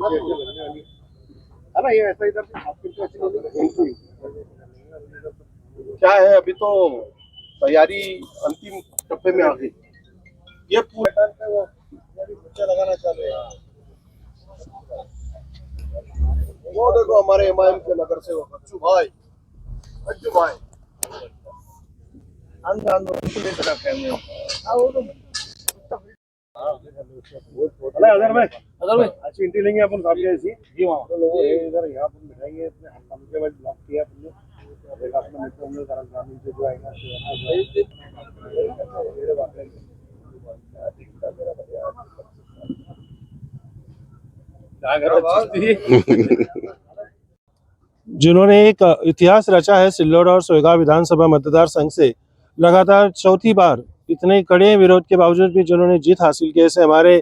है ना, ये ऐसा इधर क्या है, अभी तो तैयारी अंतिम टप्पे में आ गई। ये पूरा लगाना चालू है। वो देखो हमारे एमआईएम के नगर सेवक अच्चू भाई अदर भाई अच्छी एंट्री लेंगे अपन साहब ऐसी जी वहाँ तो लोग इधर यहाँ पर बिठाएंगे अपने हम के बाद ब्लॉक किया अपने देखा अपने मित्र हम लोग ग्रामीण से जो आएगा जिन्होंने एक इतिहास रचा है सिल्लोड और सोयगांव विधानसभा मतदार संघ से लगातार चौथी बार इतने कड़े विरोध के बावजूद भी जिन्होंने जीत हासिल की, ऐसे हमारे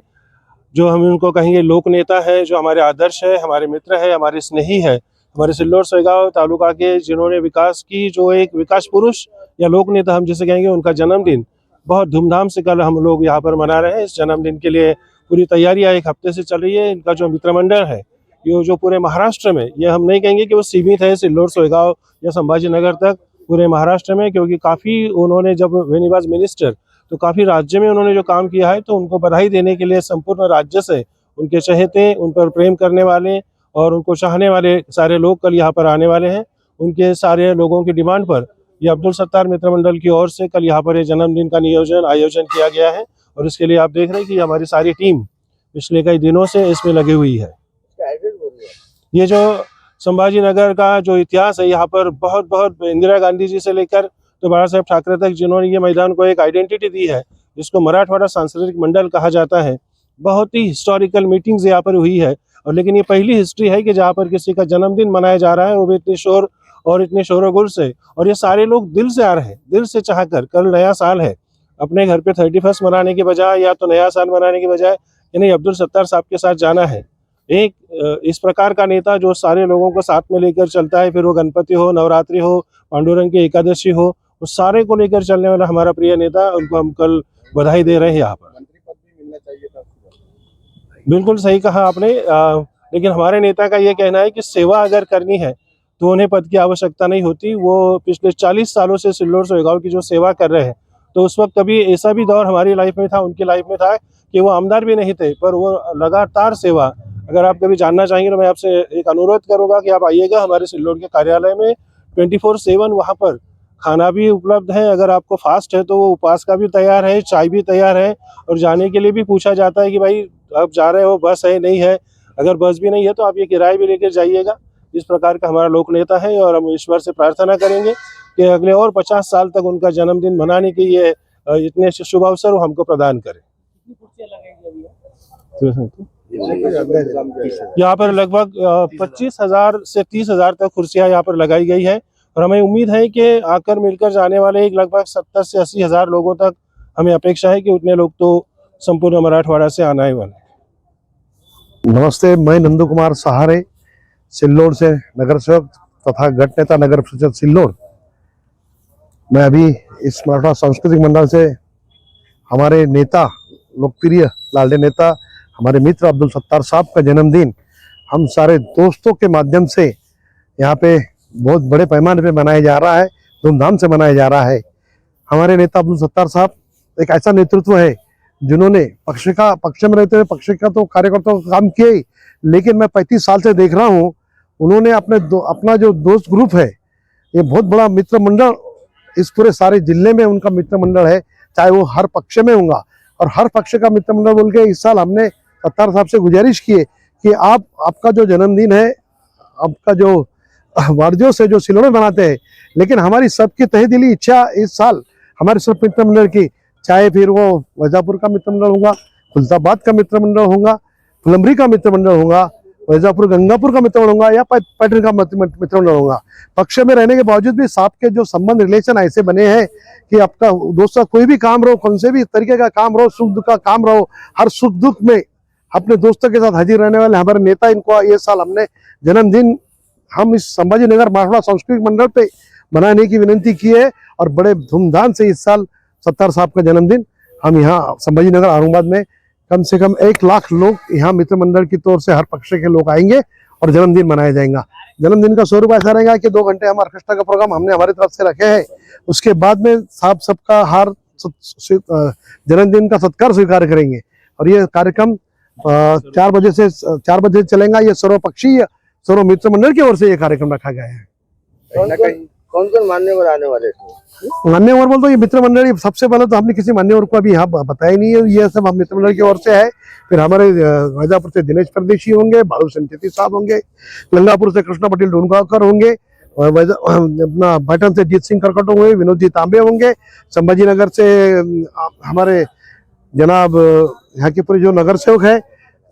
जो हम उनको कहेंगे लोक नेता है, जो हमारे आदर्श है, हमारे मित्र है, हमारे स्नेही है, हमारे सिल्लोड सोयगांव तालुका के जिन्होंने विकास की, जो एक विकास पुरुष या लोक नेता हम जिसे कहेंगे, उनका जन्मदिन बहुत धूमधाम से कल हम लोग यहाँ पर मना रहे हैं। इस जन्मदिन के लिए पूरी तैयारियाँ एक हफ्ते से चल रही है। इनका जो मित्रमंडल है ये जो पूरे महाराष्ट्र में, ये हम नहीं कहेंगे कि वो सीमित है सिल्लोड सोयगांव या संभाजी नगर तक, पूरे महाराष्ट्र में, क्योंकि काफ़ी उन्होंने जब व्हेन ही वाज मिनिस्टर तो काफ़ी राज्य में उन्होंने जो काम किया है, तो उनको बधाई देने के लिए संपूर्ण राज्य से उनके चहेते, उन पर प्रेम करने वाले और उनको चाहने वाले सारे लोग कल यहाँ पर आने वाले हैं। उनके सारे लोगों की डिमांड पर ये अब्दुल सत्तार मित्र मंडल की ओर से कल यहाँ पर ये जन्मदिन का आयोजन किया गया है और इसके लिए आप देख रहे हैं कि हमारी सारी टीम पिछले कई दिनों से इसमें लगी हुई है। ये जो संभाजी नगर का जो इतिहास है, यहाँ पर बहुत बहुत इंदिरा गांधी जी से लेकर तो बाला साहेब ठाकरे तक जिन्होंने ये मैदान को एक आइडेंटिटी दी है, जिसको मराठवाड़ा सांस्कृतिक मंडल कहा जाता है। बहुत ही हिस्टोरिकल मीटिंग्स यहाँ पर हुई है और लेकिन ये पहली हिस्ट्री है कि जहाँ पर किसी का जन्मदिन मनाया जा रहा है, वो भी इतने शोर और इतने शोरगुल से, और ये सारे लोग दिल से आ रहे हैं, दिल से चाहकर। कल नया साल है, अपने घर पे 31 मनाने के बजाय या तो नया साल मनाने के बजाय इन्हें अब्दुल सत्तार साहब के साथ जाना है। एक इस प्रकार का नेता जो सारे लोगों को साथ में लेकर चलता है, फिर वो गणपति हो, नवरात्रि हो, पांडुरंग की एकादशी हो, उस सारे को लेकर चलने वाला हमारा प्रिय नेता, उनको हम कल बधाई दे रहे हैं यहाँ पर। मंत्री पद भी मिलना चाहिए था। बिल्कुल सही कहा आपने, लेकिन हमारे नेता का ये कहना है कि सेवा अगर करनी है तो उन्हें पद की आवश्यकता नहीं होती। वो पिछले 40 सालों से सिल्लोड सोयगांव की जो सेवा कर रहे हैं, तो उस वक्त कभी ऐसा भी दौर हमारी लाइफ में था, उनकी लाइफ में था कि वो आमदार भी नहीं थे, पर वो लगातार सेवा। अगर आप कभी जानना चाहेंगे तो मैं आपसे एक अनुरोध करूंगा कि आप आइएगा हमारे सिल्लोड के कार्यालय में। 24/7 वहाँ पर खाना भी उपलब्ध है, अगर आपको फास्ट है तो वो उपवास का भी तैयार है, चाय भी तैयार है, और जाने के लिए भी पूछा जाता है कि भाई आप जा रहे हो, बस है नहीं है, अगर बस भी नहीं है तो आप ये किराए भी लेकर जाइएगा। इस प्रकार का हमारा लोक नेता है और हम ईश्वर से प्रार्थना करेंगे कि अगले और 50 साल तक उनका जन्मदिन मनाने के ये इतने शुभ अवसर वो हमको प्रदान करें। यहाँ पर लगभग 25,000 से 30,000 तक कुर्सियाँ यहाँ पर लगाई गई है और हमें उम्मीद है कि आकर मिलकर जाने वाले एक लगभग 70 से 80 हज़ार लोगों तक हमें अपेक्षा है कि उतने लोग तो संपूर्ण मराठवाड़ा से आना ही वाले। नमस्ते, मैं नंदू कुमार सहारे, सिल्लोड से नगर सेवक तथा गट नेता नगर परिषद सिल्लोड। मैं अभी इस मराठवाड़ा सांस्कृतिक मंडल से हमारे नेता, लोकप्रिय लाडले नेता, हमारे मित्र अब्दुल सत्तार साहब का जन्मदिन हम सारे दोस्तों के माध्यम से यहाँ पे बहुत बड़े पैमाने पे मनाया जा रहा है, धूमधाम से मनाया जा रहा है। हमारे नेता अब्दुल सत्तार साहब एक ऐसा नेतृत्व है जिन्होंने पक्ष में रहते हुए पक्ष का तो कार्यकर्ताओं का काम किया ही, लेकिन मैं 35 साल से देख रहा हूँ उन्होंने अपना जो दोस्त ग्रुप है, ये बहुत बड़ा मित्र मंडल इस पूरे सारे जिले में उनका मित्र मंडल है, चाहे वो हर पक्ष में होगा। और हर पक्ष का मित्र मंडल बोल के इस साल हमने सत्तार साहब से गुजारिश की है कि आपका जो जन्मदिन है, आपका जो वर्जों से जो सिल्लोड मनाते हैं, लेकिन हमारी सबकी तहेदिली इच्छा इस साल हमारे सब मित्र मंडल की, चाहे फिर वो वैजापुर का मित्र मंडल होगा, खुलताबाद का मित्र मंडल होगा, फुलंबरी का मित्र मंडल होगा, वैजापुर गंगापुर का मित्र मंडल होगा या पैटर्न का मित्र मंडल होगा, पक्ष में रहने के बावजूद भी साहब के जो संबंध रिलेशन ऐसे बने हैं कि आपका दोस्त कोई भी काम रहो, कौन से भी तरीके का काम रहो, सुख दुख का काम रहो, हर सुख दुख में अपने दोस्तों के साथ हाजिर रहने वाले हमारे नेता, इनको ये साल हमने जन्मदिन हम इस संभाजी नगर मराठवाड़ा सांस्कृतिक मंडल पे मनाने की विनती की है और बड़े धूमधाम से इस साल सत्तार साहब का जन्मदिन हम यहाँ संभाजी नगर औरंगाबाद में कम से कम 1 लाख लोग यहाँ मित्र मंडल की तौर से हर पक्ष के लोग आएंगे और जन्मदिन मनाया जाएगा। जन्मदिन का स्वरूप ऐसा रहेगा कि 2 घंटे हम ऑर्केस्ट्रा का प्रोग्राम हमने हमारी तरफ से रखे हैं। उसके बाद में साहब सबका जन्मदिन का सत्कार स्वीकार करेंगे और ये कार्यक्रम 4 बजे चलेगा। ये सर्वपक्षीय सर्व मित्र मंडल की ओर से ये कार्यक्रम रखा गया है। कौन कौन मान्यवर आने वाले थे? मान्यवर बोल तो ये मित्र मंडल, सबसे पहले तो हमने किसी मान्यवर को अभी यहाँ बताया नहीं है, ये सब हम मित्र मंडल की ओर से है। फिर हमारे वैजापुर से दिनेश परदेशी होंगे, बालू संचेती साहब होंगे, लंगापुर से कृष्णा पटेल डूनगांवकर होंगे, अपना भटन से जीत सिंह करकट होंगे, विनोद जी तांबे होंगे, संभाजी नगर से हमारे जनाब यहाँ के पूरे जो नगर सेवक है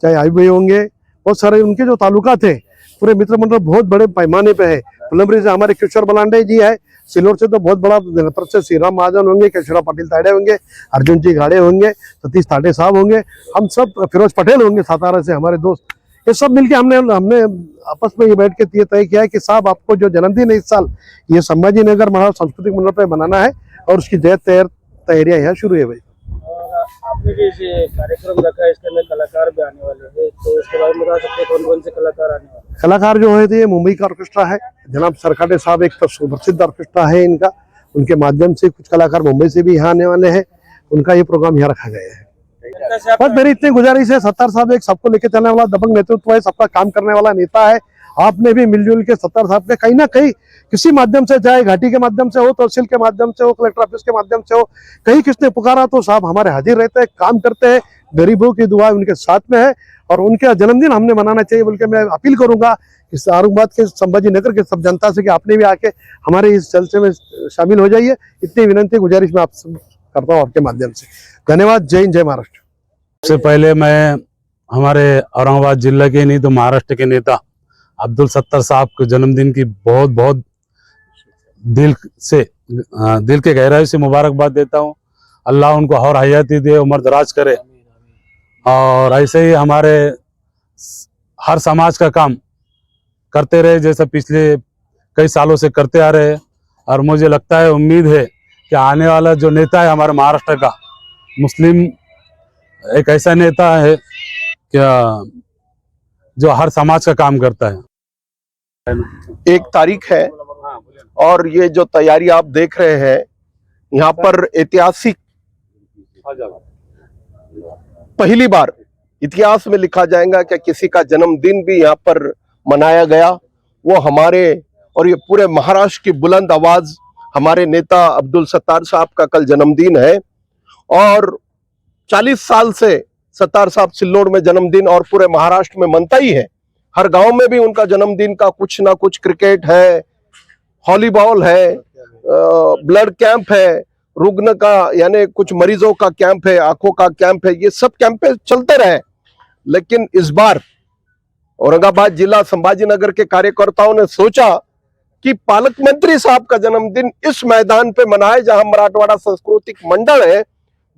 चाहे आई भाई होंगे, बहुत सारे उनके जो तालुका थे पूरे मित्र मंडल बहुत बड़े पैमाने पे है। फुलंबरी से हमारे किशोर बलांडे जी है, सिल्लोड से तो बहुत बड़ा जनपद से श्री राम महाजन होंगे, केशवराव पाटिल ताड़े होंगे, अर्जुन जी गाड़े होंगे, सतीश ताड़े साहब होंगे, हम सब, फिरोज पटेल होंगे सातारा से हमारे दोस्त, ये सब मिलके हमने आपस में ये बैठ के ये तय किया है कि साहब आपको जो जन्मदिन है इस साल ये संभाजी नगर महाराज सांस्कृतिक मंडल पे मनाना है और उसकी तैयारियां यहाँ शुरू है भाई। आपने जो कार्यक्रम रखा है इसके अंदर कलाकार भी आने वाले हैं, तो इसके बारे में बता सकते हैं कौन कौन से कलाकार आने वाले हैं? कलाकार जो है ये मुंबई का ऑर्केस्ट्रा है, जनाब सरकाटे साहब एक तो सुप्रसिद्ध ऑर्केस्ट्रा है इनका, उनके माध्यम से कुछ कलाकार मुंबई से भी यहाँ आने वाले हैं, उनका ये प्रोग्राम यहाँ रखा गया है। बस मेरी इतनी गुजारिश है, सत्तार साहब एक सबको लेके चलने वाला दबंग नेतृत्व है, सबका काम करने वाला नेता है। आपने भी मिलजुल के सत्तार साहब के कहीं ना कहीं किसी माध्यम से, चाहे घाटी के माध्यम से हो, तहसील के माध्यम से हो, कलेक्टर ऑफिस के माध्यम से हो, कहीं किसने पुकारा तो साहब हमारे हाजिर रहते हैं, काम करते हैं, गरीबों की दुआ उनके साथ में है और उनका जन्मदिन हमने मनाना चाहिए बोल के मैं अपील करूंगा इस औरंगाबाद के संभाजी नगर के सब जनता से कि आपने भी आके हमारे इस जलसे में शामिल हो जाइए। इतनी विनंती गुजारिश मैं आपसे करता हूँ आपके माध्यम से। धन्यवाद। जय हिंद, जय महाराष्ट्र। सबसे पहले मैं हमारे औरंगाबाद जिले के नहीं तो महाराष्ट्र के नेता अब्दुल सत्तार साहब के जन्मदिन की बहुत बहुत दिल के गहराई से मुबारकबाद देता हूँ। अल्लाह उनको और हयाती दे, उम्र दराज करे और ऐसे ही हमारे हर समाज का काम करते रहे जैसे पिछले कई सालों से करते आ रहे हैं। और मुझे लगता है, उम्मीद है कि आने वाला जो नेता है हमारे महाराष्ट्र का, मुस्लिम एक ऐसा नेता है क्या जो हर समाज का काम करता है। 1 तारीख है और ये जो तैयारी आप देख रहे हैं यहाँ पर ऐतिहासिक पहली बार इतिहास में लिखा जाएगा कि किसी का जन्मदिन भी यहाँ पर मनाया गया। वो हमारे और ये पूरे महाराष्ट्र की बुलंद आवाज हमारे नेता अब्दुल सत्तार साहब का कल जन्मदिन है और 40 साल से सत्तार साहब सिल्लोड में जन्मदिन और पूरे महाराष्ट्र में मनता ही है। हर गांव में भी उनका जन्मदिन का कुछ ना कुछ, क्रिकेट है, वॉलीबॉल है, ब्लड कैंप है, रुग्ण का यानी कुछ मरीजों का कैंप है, आंखों का कैंप है, ये सब कैंप चलते रहे। लेकिन इस बार औरंगाबाद जिला संभाजी नगर के कार्यकर्ताओं ने सोचा कि पालक मंत्री साहब का जन्मदिन इस मैदान पे मनाए जहां मराठवाड़ा सांस्कृतिक मंडल है,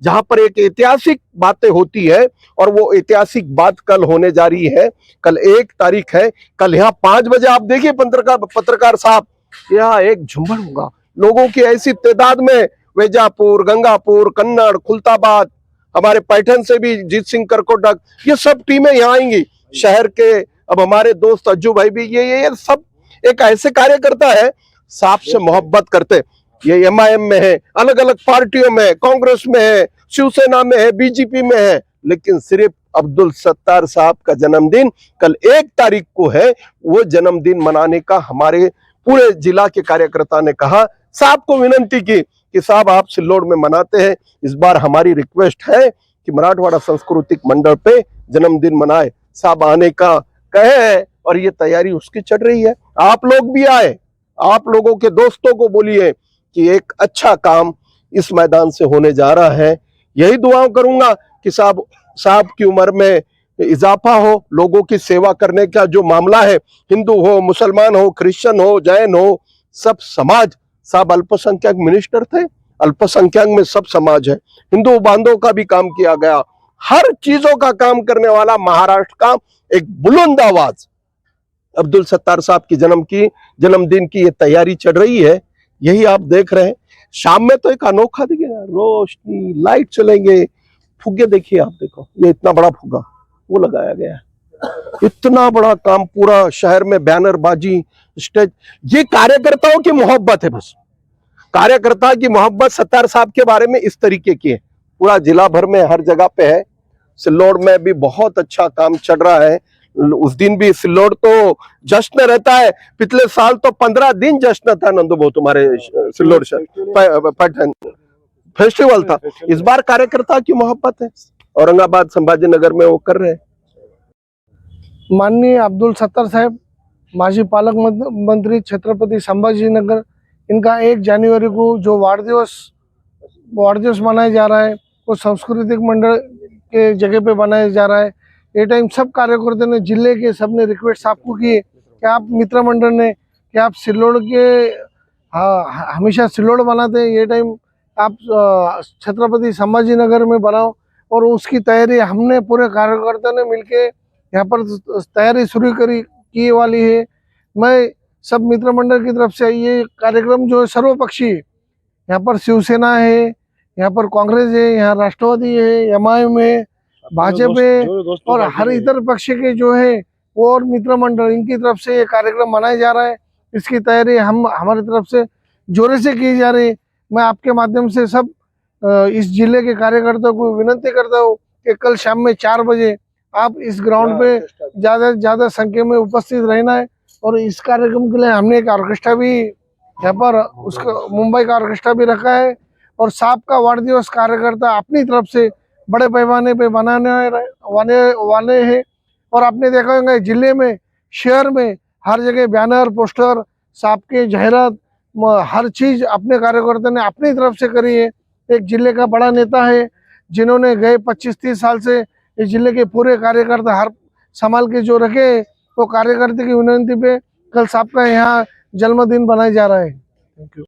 जहां पर एक ऐतिहासिक बातें होती है और वो ऐतिहासिक बात कल होने जा रही है। कल 1 तारीख है। कल यहाँ 5 बजे आप देखिए पत्रकार साहब, यहाँ एक झुम्बर होगा लोगों की ऐसी तादाद में। वेजापुर, गंगापुर, कन्नड़, खुलताबाद, हमारे पैठन से भी जीत सिंह करकोटक, ये सब टीमें यहाँ आएंगी। शहर के अब हमारे दोस्त अज्जू भाई भी, ये सब एक ऐसे कार्यकर्ता है साहब से मोहब्बत करते। ये MIM में है, अलग अलग पार्टियों में, कांग्रेस में है, शिवसेना में है, बीजेपी में है, लेकिन सिर्फ अब्दुल सत्तार साहब का जन्मदिन कल 1 तारीख को है। वो जन्मदिन मनाने का हमारे पूरे जिला के कार्यकर्ता ने कहा, साहब को विनंती की कि साहब आप सिल्लोड में मनाते हैं, इस बार हमारी रिक्वेस्ट है कि मराठवाड़ा सांस्कृतिक मंडल पे जन्मदिन मनाए। साहब आने का कहे है और ये तैयारी उसकी चल रही है। आप लोग भी आए, आप लोगों के दोस्तों को बोलिए कि एक अच्छा काम इस मैदान से होने जा रहा है। यही दुआ करूंगा कि साहब की उम्र में इजाफा हो, लोगों की सेवा करने का जो मामला है, हिंदू हो, मुसलमान हो, क्रिश्चियन हो, जैन हो, सब समाज। साहब अल्पसंख्यक मिनिस्टर थे, अल्पसंख्यक में सब समाज है, हिंदू बांधों का भी काम किया गया, हर चीजों का काम करने वाला महाराष्ट्र का एक बुलंद आवाज अब्दुल सत्तार साहब की जन्मदिन की ये तैयारी चल रही है। यही आप देख रहे हैं। शाम में तो एक अनोखा दिखेगा, रोशनी, लाइट चलेंगे, फुग्गे देखिए आप, देखो ये इतना बड़ा फुग्गा वो लगाया गया है, इतना बड़ा काम पूरा शहर में, बैनर बाजी, स्टेज। ये कार्यकर्ताओं की मोहब्बत है, बस कार्यकर्ता की मोहब्बत सत्तार साहब के बारे में इस तरीके की है, पूरा जिला भर में हर जगह पे है। सिल्लोड में भी बहुत अच्छा काम चल रहा है। उस दिन भी सिल्लोड तो जश्न रहता है, पिछले साल तो 15 दिन जश्न था नंदू, तुम्हारे सिल्लोड फेस्टिवल था। इस बार कार्यकर्ता की मोहब्बत है, औरंगाबाद संभाजी नगर में वो कर रहे हैं। माननीय अब्दुल सत्तार साहब, माजी पालक मंत्री छत्रपति संभाजीनगर, इनका 1 जनवरी को जो वार्ड दिवस मनाया जा रहा है, वो सांस्कृतिक मंडल के जगह पे बनाया जा रहा है। ये टाइम सब कार्यकर्ताओं ने, जिले के सब ने रिक्वेस्ट आपको की है कि आप मित्र मंडल ने कि आप सिल्लोड के हमेशा सिल्लोड बनाते हैं, ये टाइम आप छत्रपति संभाजीनगर में बनाओ। और उसकी तैयारी हमने पूरे कार्यकर्ताओं ने मिलके यहाँ पर तैयारी शुरू की वाली है। मैं सब मित्र मंडल की तरफ से ये कार्यक्रम जो है सर्वपक्षीय, यहाँ पर शिवसेना है, यहाँ पर कांग्रेस है, यहाँ राष्ट्रवादी है, एमआईएम है, भाजपा है, और हर इतर पक्ष के जो है वो और मित्र मंडल, इनकी तरफ से ये कार्यक्रम मनाया जा रहा है। इसकी तैयारी हम हमारी तरफ से जोरे से की जा रही है। मैं आपके माध्यम से सब इस जिले के कार्यकर्ताओं को विनती करता हूँ कि कल शाम में 4 बजे आप इस ग्राउंड पे ज्यादा संख्या में उपस्थित रहना है। और इस कार्यक्रम के लिए हमने एक ऑर्केस्ट्रा भी यहाँ पर, उसका मुंबई का ऑर्केस्ट्रा भी रखा है। और साहब का वार्ड दिवस कार्यकर्ता अपनी तरफ से बड़े पैमाने पे बनाने वाले हैं। और आपने देखा होगा जिले में, शहर में हर जगह बैनर, पोस्टर, साहब के जाहिरात, हर चीज अपने कार्यकर्ता ने अपनी तरफ से करी है। एक जिले का बड़ा नेता है जिन्होंने गए 25-30 साल से इस जिले के पूरे कार्यकर्ता हर संभाल के जो रखे, तो कार्यकर्ता की विनती पे कल साहब का यहाँ जन्मदिन बनाया जा रहा है। Thank you.